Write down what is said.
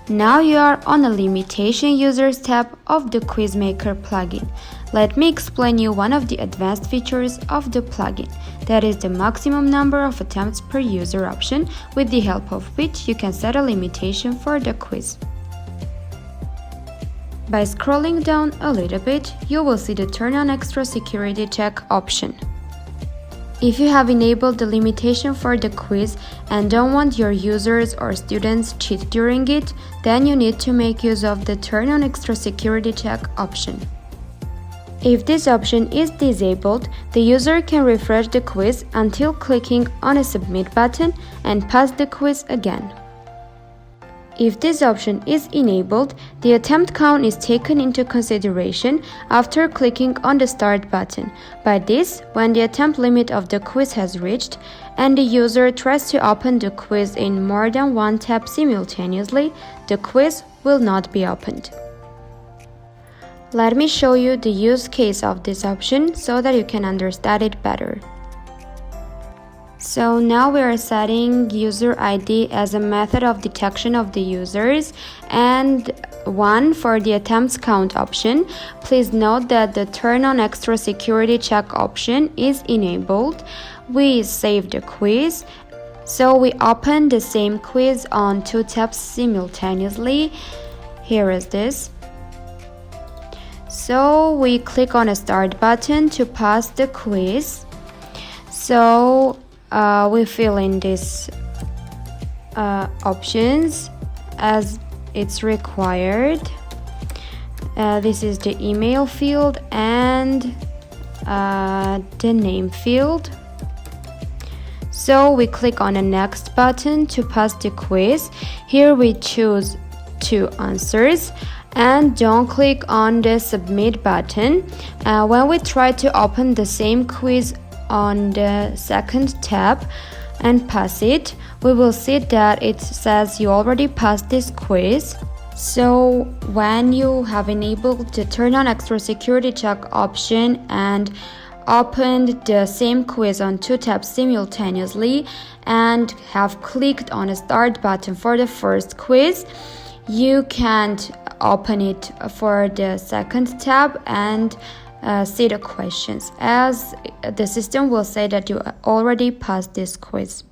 Now you are on the Limitation Users tab of the QuizMaker plugin. Let me explain you one of the advanced features of the plugin, that is the maximum number of attempts per user option, with the help of which you can set a limitation for the quiz. By scrolling down a little bit, you will see the Turn on Extra Security Check option. If you have enabled the limitation for the quiz and don't want your users or students cheat during it, then you need to make use of the Turn on Extra Security Check option. If this option is disabled, the user can refresh the quiz until clicking on a Submit button and pass the quiz again. If this option is enabled, the attempt count is taken into consideration after clicking on the Start button. By this, when the attempt limit of the quiz has reached and the user tries to open the quiz in more than one tab simultaneously, the quiz will not be opened. Let me show you the use case of this option so that you can understand it better. So now we are setting user ID as a method of detection of the users and one for the attempts count option. Please note that the Turn on Extra Security Check option is enabled. We save the quiz, so we open the same quiz on two tabs simultaneously. Here is this. So we click on a Start button to pass the quiz. So we fill in these options as it's required. This is the email field and the name field. So we click on the Next button to pass the quiz. Here we choose 2 answers and don't click on the Submit button. When we try to open the same quiz on the second tab and pass it, we will see that it says you already passed this quiz. So when you have enabled the Turn on Extra Security Check option and opened the same quiz on 2 tabs simultaneously and have clicked on the Start button for the first quiz, you can't open it for the second tab and see the questions, as the system will say that you already passed this quiz.